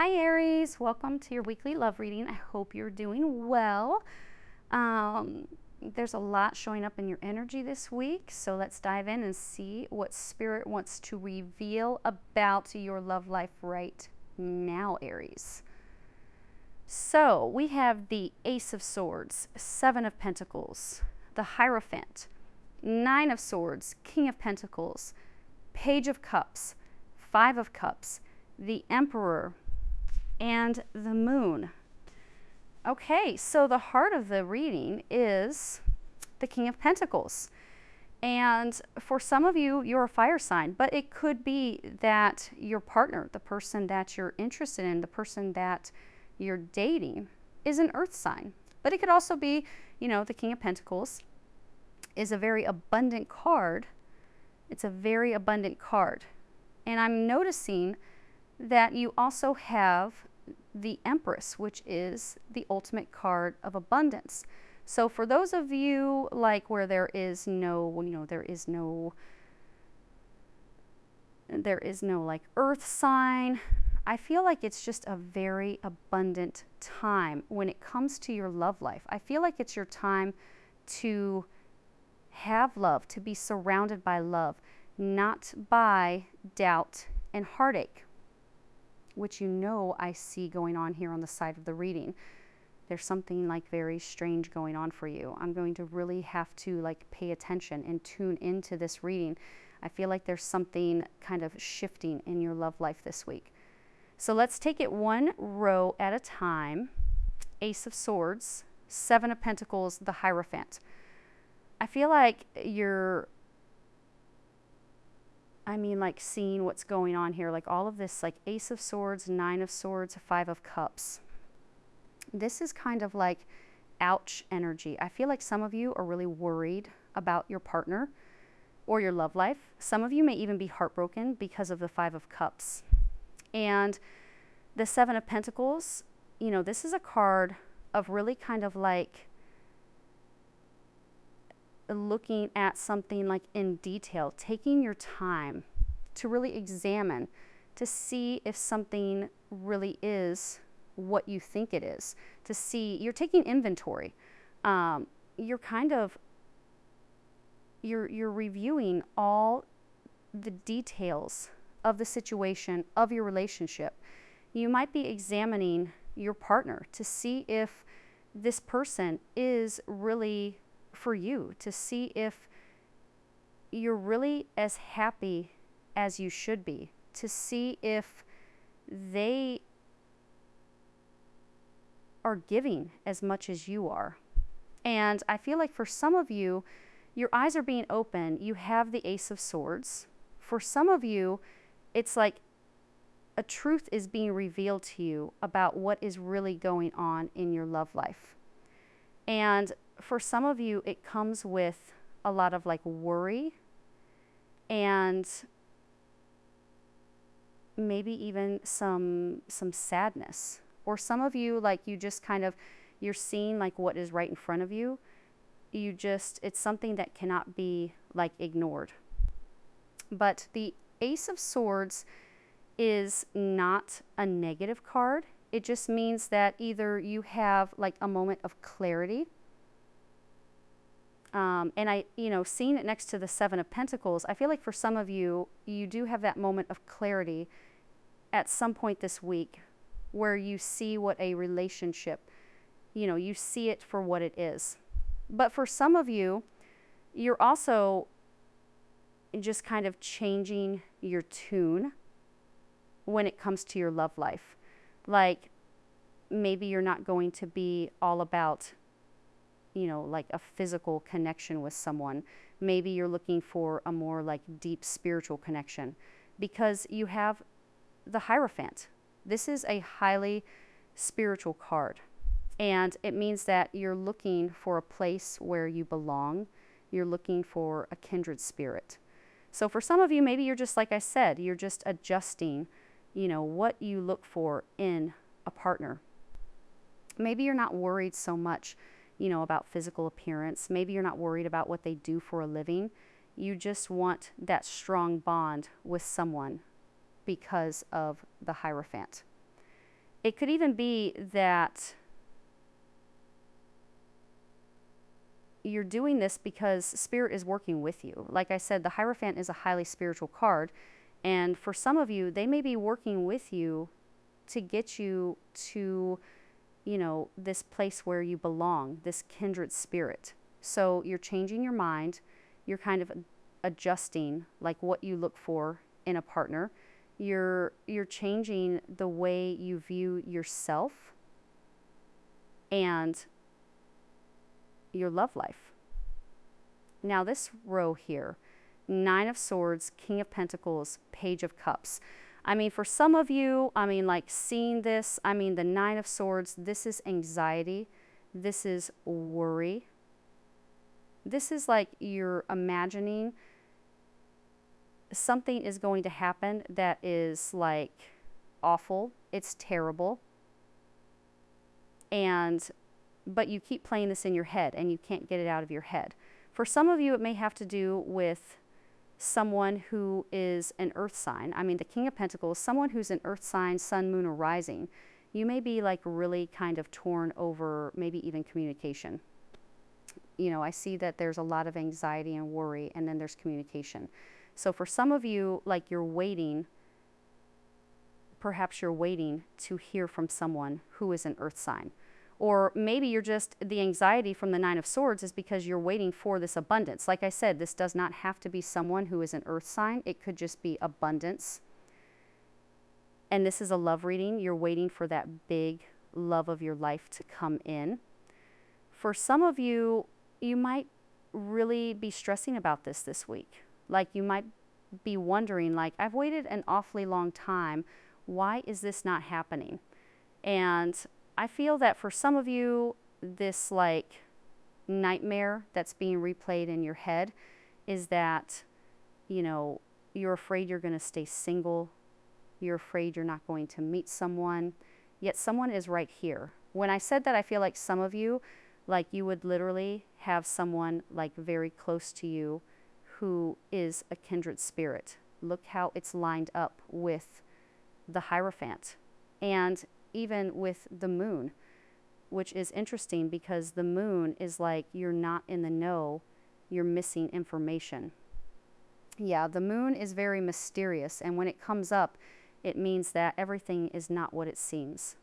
Hi Aries, welcome to your weekly love reading. I hope you're doing well. There's a lot showing up in your energy this week, so let's dive in and see what Spirit wants to reveal about your love life right now, Aries. So we have the Ace of Swords, Seven of Pentacles, the Hierophant, Nine of Swords, King of Pentacles, Page of Cups, Five of Cups, the Emperor, and the Moon. Okay, so the heart of the reading is the King of Pentacles. And for some of you, you're a fire sign, but it could be that your partner, the person that you're interested in, the person that you're dating, is an earth sign. But it could also be, the King of Pentacles is a very abundant card. It's a very abundant card. And I'm noticing that you also have the Empress, which is the ultimate card of abundance. So for those of you where there is no earth sign, I feel like it's just a very abundant time when it comes to your love life. I feel like it's your time to have love, to be surrounded by love, not by doubt and heartache, which I see going on here on the side of the reading. There's something very strange going on for you. I'm going to really have to pay attention and tune into this reading. I feel like there's something kind of shifting in your love life this week. So let's take it one row at a time. Ace of Swords, Seven of Pentacles, the Hierophant. I feel like you're seeing what's going on here, all of this, Ace of Swords, Nine of Swords, Five of Cups. This is kind of ouch energy. I feel like some of you are really worried about your partner or your love life. Some of you may even be heartbroken because of the Five of Cups. And the Seven of Pentacles, this is a card of really kind of looking at something in detail, taking your time to really examine, to see if something really is what you think it is, to see, you're taking inventory. You're reviewing all the details of the situation, of your relationship. You might be examining your partner to see if this person is really for you, to see if you're really as happy as you should be, to see if they are giving as much as you are. And I feel like for some of you, your eyes are being open. You have the Ace of Swords. For some of you, it's like a truth is being revealed to you about what is really going on in your love life. And for some of you, it comes with a lot of worry and maybe even some sadness. Or some of you, you just you're seeing what is right in front of you. It's something that cannot be ignored. But the Ace of Swords is not a negative card. It just means that either you have a moment of clarity. And seeing it next to the Seven of Pentacles, I feel like for some of you, you do have that moment of clarity at some point this week where you see what a relationship, you see it for what it is. But for some of you, you're also just kind of changing your tune when it comes to your love life. Maybe you're not going to be all about a physical connection with someone. Maybe you're looking for a more deep spiritual connection because you have the Hierophant. This is a highly spiritual card. And it means that you're looking for a place where you belong. You're looking for a kindred spirit. So for some of you, maybe you're just, like I said, you're just adjusting, what you look for in a partner. Maybe you're not worried so much about physical appearance. Maybe you're not worried about what they do for a living. You just want that strong bond with someone because of the Hierophant. it could even be that you're doing this because Spirit is working with you. Like I said, the Hierophant is a highly spiritual card. And for some of you, they may be working with you to get you to, this place where you belong, this kindred spirit. So you're changing your mind. You're kind of adjusting like what you look for in a partner. You're changing the way you view yourself and your love life. Now this row here, Nine of Swords, King of Pentacles, Page of Cups. I mean, for some of you, like seeing this, the Nine of Swords, this is anxiety. This is worry. This is like you're imagining something is going to happen that is like awful. It's terrible. But you keep playing this in your head and you can't get it out of your head. For some of you, it may have to do with someone who is an earth sign. The King of Pentacles, someone who's an earth sign, sun, moon, or rising. You may be like really kind of torn over maybe even communication. I see that there's a lot of anxiety and worry, and then there's communication. So for some of you, like you're waiting, perhaps you're waiting to hear from someone who is an earth sign. Or maybe you're just, the anxiety from the Nine of Swords is because you're waiting for this abundance. Like I said, this does not have to be someone who is an earth sign. It could just be abundance. And this is a love reading. You're waiting for that big love of your life to come in. For some of you, you might really be stressing about this week. Like you might be wondering, like, I've waited an awfully long time. Why is this not happening? And I feel that for some of you, this like nightmare that's being replayed in your head is that, you're afraid you're going to stay single. You're afraid you're not going to meet someone. Yet someone is right here. When I said that, I feel like some of you, like you would literally have someone like very close to you who is a kindred spirit. Look how it's lined up with the Hierophant. And even with the moon, which is interesting because the moon is like you're not in the know, you're missing information. Yeah, the moon is very mysterious, and when it comes up, it means that everything is not what it seems.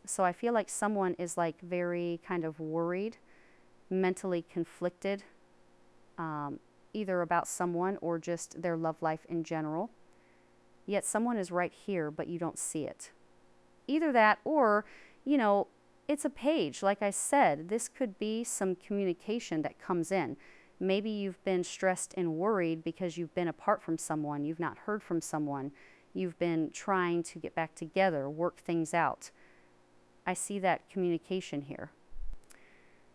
So I feel like someone is like very kind of worried, mentally conflicted, either about someone or just their love life in general. Yet someone is right here, but you don't see it. Either that or, it's a page. Like I said, this could be some communication that comes in. Maybe you've been stressed and worried because you've been apart from someone. You've not heard from someone. You've been trying to get back together, work things out. I see that communication here.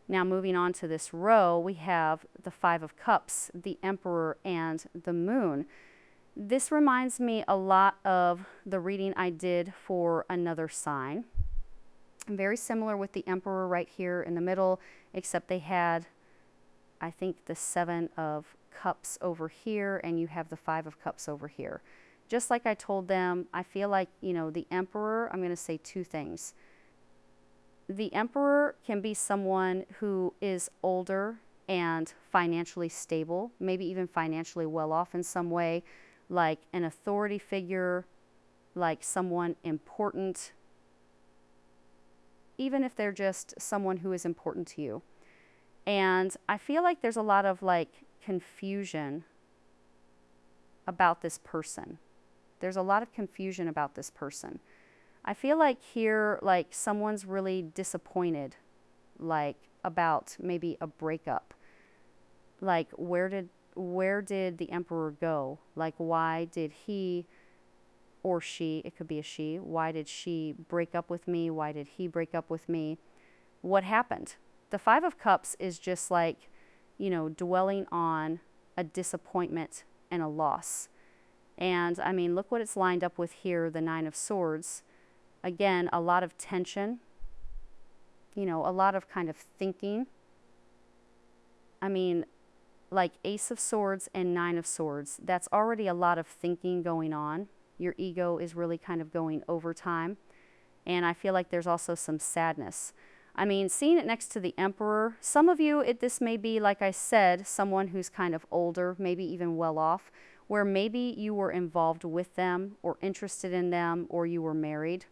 Now moving on to this row, we have the Five of Cups, the Emperor, and the Moon. This reminds me a lot of the reading I did for another sign. Very similar with the Emperor right here in the middle, except they had, I think, the Seven of Cups over here, and you have the Five of Cups over here. Just like I told them, I feel like, the Emperor, I'm going to say two things. The Emperor can be someone who is older and financially stable, maybe even financially well off in some way, like an authority figure, like someone important, even if they're just someone who is important to you. And I feel like there's a lot of like confusion about this person. There's a lot of confusion about this person. I feel like here, like someone's really disappointed, like about maybe a breakup. Like where did the Emperor go? Like why did he or she, it could be a she, why did she break up with me? Why did he break up with me? What happened? The Five of Cups is just like, dwelling on a disappointment and a loss. And look what it's lined up with here, the Nine of Swords. Again, a lot of tension, a lot of kind of thinking. Like Ace of Swords and Nine of Swords, that's already a lot of thinking going on. Your ego is really kind of going overtime. And I feel like there's also some sadness. I mean, seeing it next to the Emperor, some of you, this may be, like I said, someone who's kind of older, maybe even well off, where maybe you were involved with them or interested in them or you were married.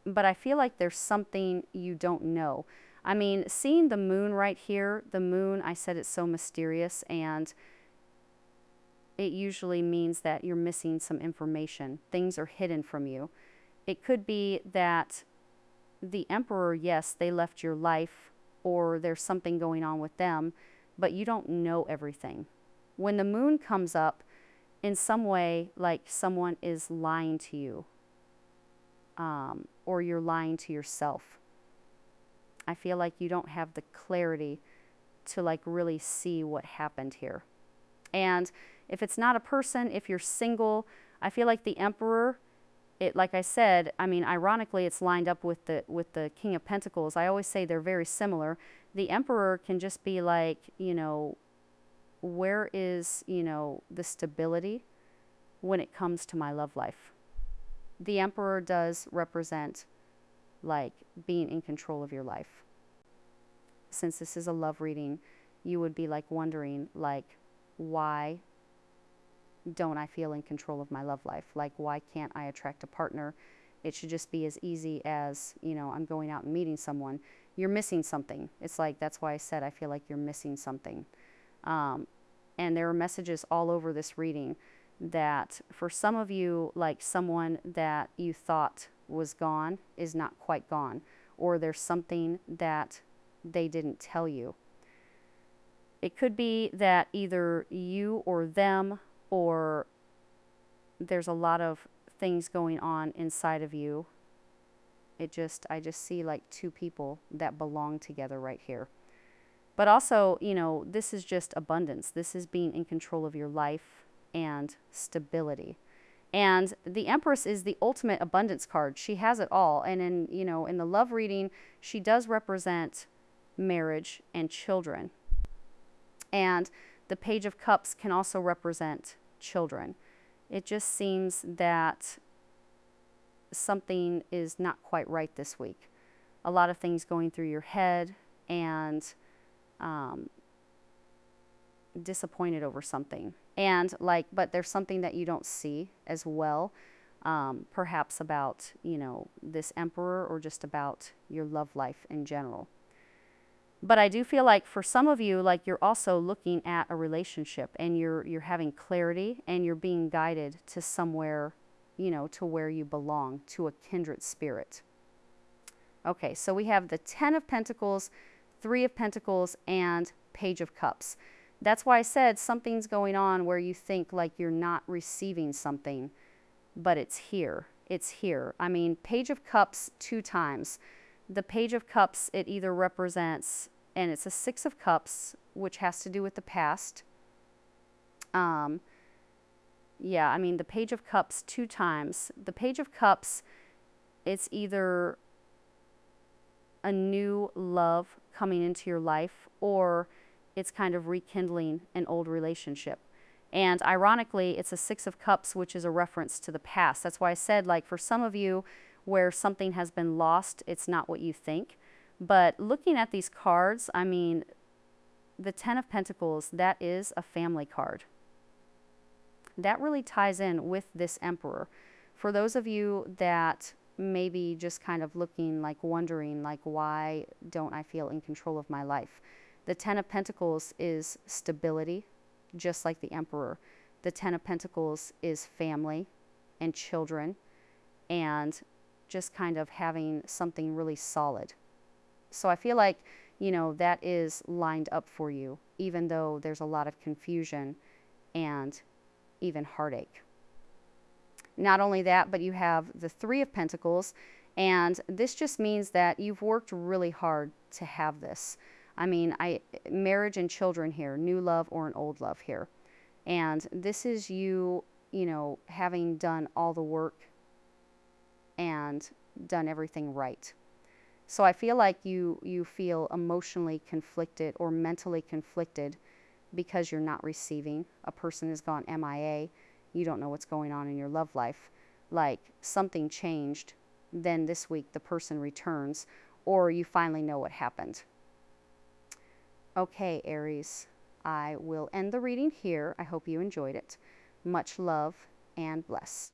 But I feel like there's something you don't know. I mean, seeing the moon right here, the moon, I said it's so mysterious, and it usually means that you're missing some information. Things are hidden from you. It could be that the Emperor, yes, they left your life or there's something going on with them, but you don't know everything. When the moon comes up, in some way, like someone is lying to you, or you're lying to yourself. I feel like you don't have the clarity to like really see what happened here. And if it's not a person, if you're single, I feel like the Emperor, it, like I said, I mean, ironically, it's lined up with the King of Pentacles. I always say they're very similar. The Emperor can just be like, you know, where is, you know, the stability when it comes to my love life? The Emperor does represent like being in control of your life. Since this is a love reading, you would be like wondering, like, why don't I feel in control of my love life? Like, why can't I attract a partner? It should just be as easy as, you know, I'm going out and meeting someone. You're missing something. It's like, that's why I said I feel like you're missing something. And there are messages all over this reading that for some of you, like someone that you thought was gone is not quite gone, or there's something that they didn't tell you. It could be that either you or them, or there's a lot of things going on inside of you. I just see like two people that belong together right here. But also, you know, this is just abundance. This is being in control of your life and stability. And the Empress is the ultimate abundance card. She has it all. And in, you know, in the love reading, she does represent marriage and children. And the Page of Cups can also represent children. It just seems that something is not quite right this week. A lot of things going through your head, and disappointed over something. And like, but there's something that you don't see as well, perhaps about, you know, this Emperor, or just about your love life in general. But I do feel like for some of you, like you're also looking at a relationship, and you're having clarity, and you're being guided to somewhere, you know, to where you belong, to a kindred spirit. Okay, so we have the 10 of Pentacles, 3 of Pentacles, and Page of Cups. That's why I said something's going on where you think like you're not receiving something, but it's here. It's here. I mean, Page of Cups 2 times. The Page of Cups, it either represents, and it's a 6 of Cups, which has to do with the past. Yeah, I mean, the Page of Cups 2 times. The Page of Cups, it's either a new love coming into your life, or it's kind of rekindling an old relationship. And ironically, it's a 6 of Cups, which is a reference to the past. That's why I said, like, for some of you where something has been lost, it's not what you think. But looking at these cards, I mean, the 10 of Pentacles, that is a family card. That really ties in with this Emperor. For those of you that maybe just kind of looking, like wondering, like, why don't I feel in control of my life? The 10 of Pentacles is stability, just like the Emperor. The 10 of Pentacles is family and children, and just kind of having something really solid. So I feel like, you know, that is lined up for you, even though there's a lot of confusion and even heartache. Not only that, but you have the 3 of Pentacles, and this just means that you've worked really hard to have this. I mean, marriage and children here, new love or an old love here. And this is you, you know, having done all the work and done everything right. So I feel like you feel emotionally conflicted or mentally conflicted because you're not receiving. A person has gone MIA. You don't know what's going on in your love life. Like something changed then this week the person returns, or you finally know what happened. Okay, Aries, I will end the reading here. I hope you enjoyed it. Much love and bless.